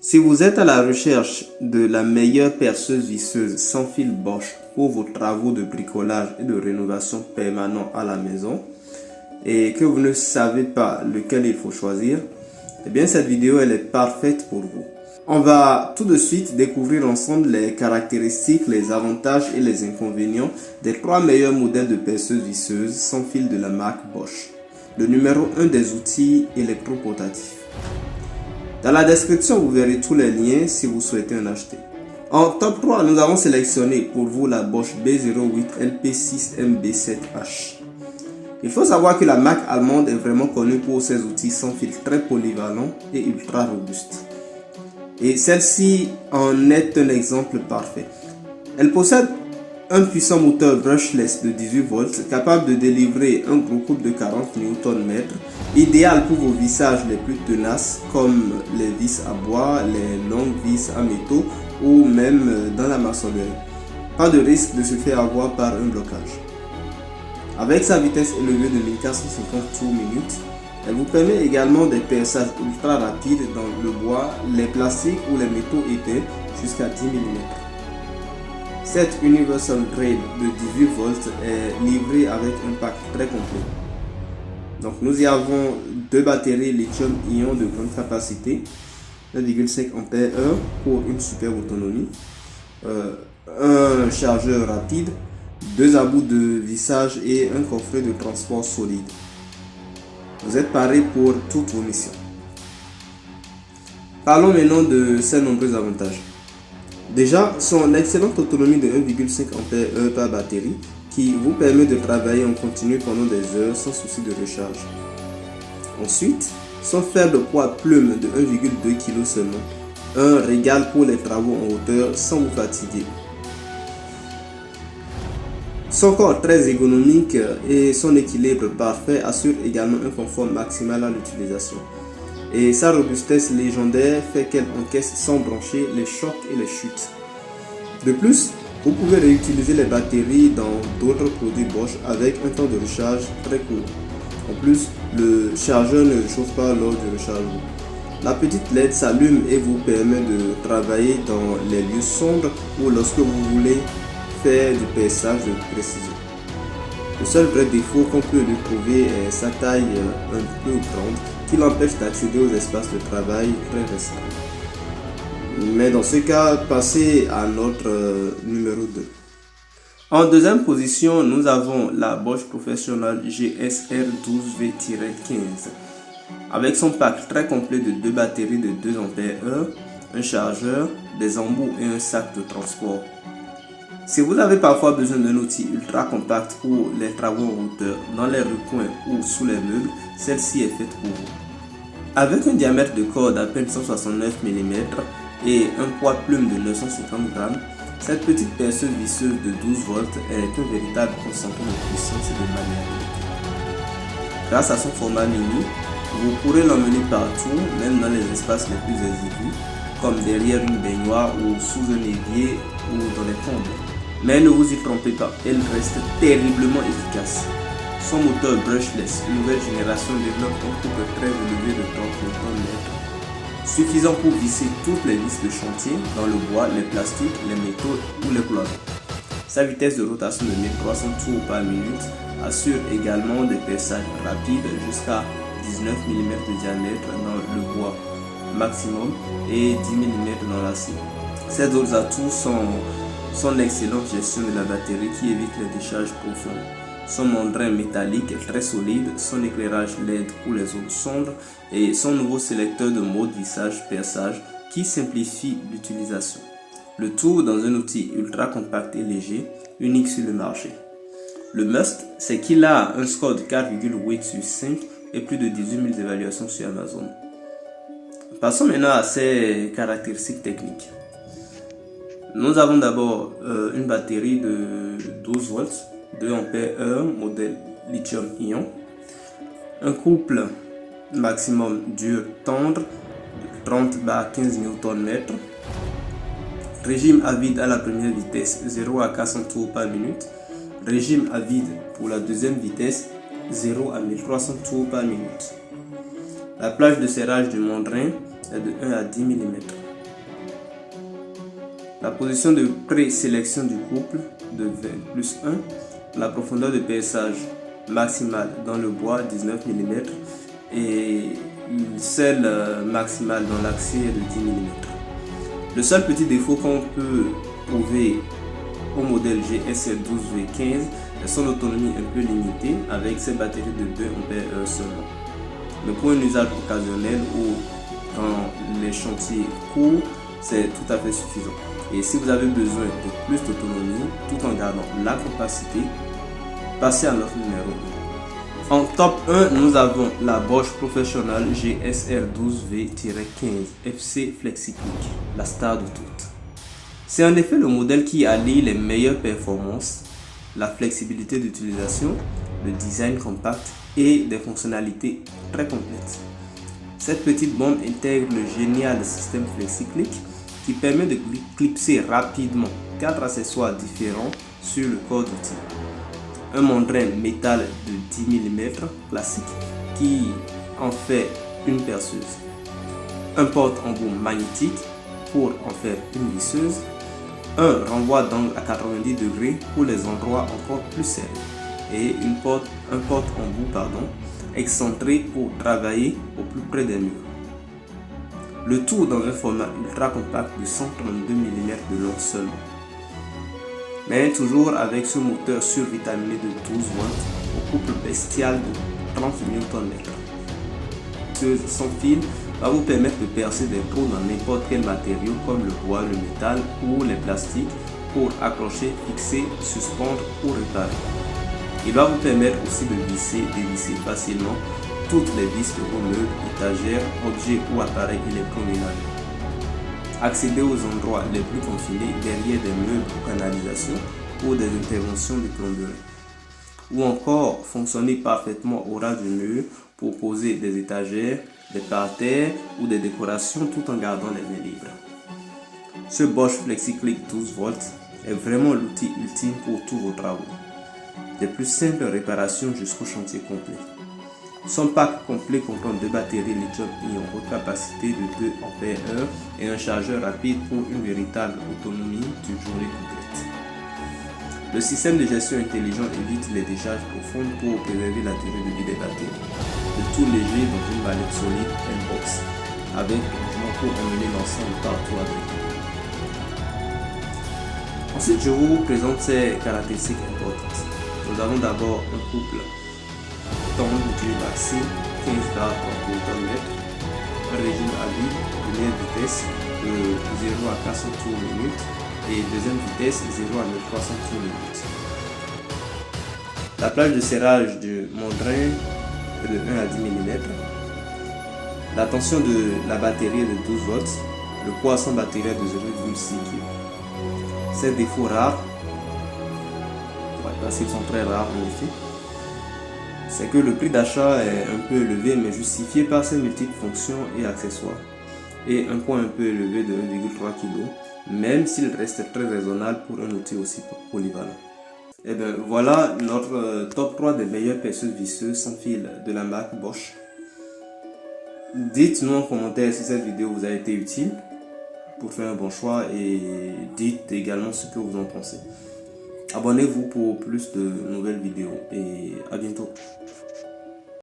Si vous êtes à la recherche de la meilleure perceuse visseuse sans fil Bosch pour vos travaux de bricolage et de rénovation permanent à la maison et que vous ne savez pas lequel il faut choisir, eh bien cette vidéo elle est parfaite pour vous. On va tout de suite découvrir ensemble les caractéristiques, les avantages et les inconvénients des 3 meilleurs modèles de perceuse visseuse sans fil de la marque Bosch. Le numéro 1 des outils électroportatifs. Dans la description, vous verrez tous les liens si vous souhaitez en acheter. En top 3, nous avons sélectionné pour vous la Bosch B08 LP6MB7H. Il faut savoir que la marque allemande est vraiment connue pour ses outils sans fil très polyvalents et ultra robustes. Et celle-ci en est un exemple parfait. Elle possède un puissant moteur brushless de 18 volts capable de délivrer un gros couple de 40 Nm, idéal pour vos vissages les plus tenaces comme les vis à bois, les longues vis à métaux ou même dans la maçonnerie. Pas de risque de se faire avoir par un blocage. Avec sa vitesse élevée de 1450 tours minute, elle vous permet également des perçages ultra rapides dans le bois, les plastiques ou les métaux épais jusqu'à 10 mm. Cette Universal Grade de 18 volts est livrée avec un pack très complet. Donc nous y avons 2 batteries lithium-ion de grande capacité, 1,5 Ah pour une super autonomie, un chargeur rapide, 2 embouts de vissage et un coffret de transport solide. Vous êtes paré pour toutes vos missions. Parlons maintenant de ses nombreux avantages. Déjà, son excellente autonomie de 1,5 Ah par batterie qui vous permet de travailler en continu pendant des heures sans souci de recharge. Ensuite, son faible poids plume de 1,2 kg seulement, un régal pour les travaux en hauteur sans vous fatiguer. Son corps très économique et son équilibre parfait assurent également un confort maximal à l'utilisation. Et sa robustesse légendaire fait qu'elle encaisse sans broncher les chocs et les chutes. De plus, vous pouvez réutiliser les batteries dans d'autres produits Bosch avec un temps de recharge très court. En plus, le chargeur ne chauffe pas lors du rechargement. La petite LED s'allume et vous permet de travailler dans les lieux sombres ou lorsque vous voulez faire du perçage de précision. Le seul vrai défaut qu'on peut lui trouver est sa taille un peu grande qui l'empêche d'accéder aux espaces de travail très restreints. Mais dans ce cas, passez à notre numéro 2. En deuxième position, nous avons la Bosch Professional GSR12V-15 avec son pack très complet de 2 batteries de 2 Ah, un chargeur, des embouts et un sac de transport. Si vous avez parfois besoin d'un outil ultra compact pour les travaux en hauteur, dans les recoins ou sous les meubles, celle-ci est faite pour vous. Avec un diamètre de corde à peine 169 mm et un poids plume de 950 g, cette petite perceuse visseuse de 12 volts est un véritable concentré de puissance et de maniabilité. Grâce à son format mini, vous pourrez l'emmener partout, même dans les espaces les plus exigus, comme derrière une baignoire ou sous un évier ou dans les combles. Mais ne vous y trompez pas, elle reste terriblement efficace. Son moteur brushless, nouvelle génération, développe un couple très élevé de 30 Nm, suffisant pour visser toutes les vis de chantier dans le bois, les plastiques, les métaux ou les cloisons. Sa vitesse de rotation de 1300 tours par minute assure également des perçages rapides jusqu'à 19 mm de diamètre dans le bois maximum et 10 mm dans l'acier. Ces autres atouts sont son excellente gestion de la batterie qui évite les décharges profondes, son membrane métallique est très solide, son éclairage LED pour les zones sombres et son nouveau sélecteur de mode vissage-perçage qui simplifie l'utilisation. Le tout dans un outil ultra compact et léger, unique sur le marché. Le must, c'est qu'il a un score de 4,8 sur 5 et plus de 18 000 évaluations sur Amazon. Passons maintenant à ses caractéristiques techniques. Nous avons d'abord une batterie de 12 volts, 2 Ah, modèle lithium-ion, un couple maximum dur tendre, 30-15 Nm, régime à vide à la première vitesse, 0 à 400 tours par minute, régime à vide pour la deuxième vitesse, 0 à 1300 tours par minute. La plage de serrage du membrane est de 1 à 10 mm. La position de présélection du couple de 20+1, la profondeur de perçage maximale dans le bois 19 mm et celle maximale dans l'acier de 10 mm. Le seul petit défaut qu'on peut trouver au modèle GSR12V15 est son autonomie un peu limitée avec ses batteries de 2 Ah seulement. Mais pour un usage occasionnel ou dans les chantiers courts, c'est tout à fait suffisant. Et si vous avez besoin de plus d'autonomie tout en gardant la capacité, passez à notre numéro 1. En top 1, nous avons la Bosch Professional GSR12V-15 FC FlexiClick, la star de toutes. C'est en effet le modèle qui allie les meilleures performances, la flexibilité d'utilisation, le design compact et des fonctionnalités très complètes. Cette petite bombe intègre le génial système FlexiClick qui permet de clipser rapidement 4 accessoires différents sur le corps d'outil. Un mandrin métal de 10 mm classique qui en fait une perceuse. Un porte-embout magnétique pour en faire une visseuse. Un renvoi d'angle à 90 degrés pour les endroits encore plus serrés. Et un porte-embout excentré pour travailler au plus près des murs. Le tout dans un format ultra compact de 132 mm de long seulement. Mais toujours avec ce moteur survitaminé de 12 volts au couple bestial de 30 Nm. Sans fil va vous permettre de percer des trous dans n'importe quel matériau comme le bois, le métal ou les plastiques pour accrocher, fixer, suspendre ou réparer. Il va vous permettre aussi de dévisser facilement toutes les vis de vos meubles, étagères, objets ou appareils électroménagers. Accéder aux endroits les plus confinés derrière des meubles ou canalisations ou des interventions de plomberie. Ou encore fonctionner parfaitement au ras du mur pour poser des étagères, des parterres ou des décorations tout en gardant les mains libres. Ce Bosch FlexiClick 12 volts est vraiment l'outil ultime pour tous vos travaux. Des plus simples réparations jusqu'au chantier complet. Son pack complet comprend 2 batteries lithium-ion haute capacité de 2 Ah et un chargeur rapide pour une véritable autonomie d'une journée complète. Le système de gestion intelligent évite les décharges profondes pour préserver la durée de vie des batteries. Le tout léger dans une mallette solide N-Box avec rangement pour emmener l'ensemble partout avec vous. Ensuite, je vous présente ses caractéristiques importantes. Nous avons d'abord un couple tendre du maxi 15 barres en Nm, un régime à vue, première vitesse de 0 à 400 tours minute et deuxième vitesse 0 à 1300 tours minute. La plage de serrage du mandrin est de 1 à 10 mm. La tension de la batterie est de 12 volts. Le poids sans batterie est de 0,6 kg. Ses défauts rares, parce qu'ils sont très rares en effet, c'est que le prix d'achat est un peu élevé mais justifié par ses multiples fonctions et accessoires et un poids un peu élevé de 1,3 kg, même s'il reste très raisonnable pour un outil aussi polyvalent. Et bien voilà notre top 3 des meilleures perceuses visseuses sans fil de la marque Bosch. Dites-nous en commentaire si cette vidéo vous a été utile pour faire un bon choix et dites également ce que vous en pensez. Abonnez-vous pour plus de nouvelles vidéos et à bientôt.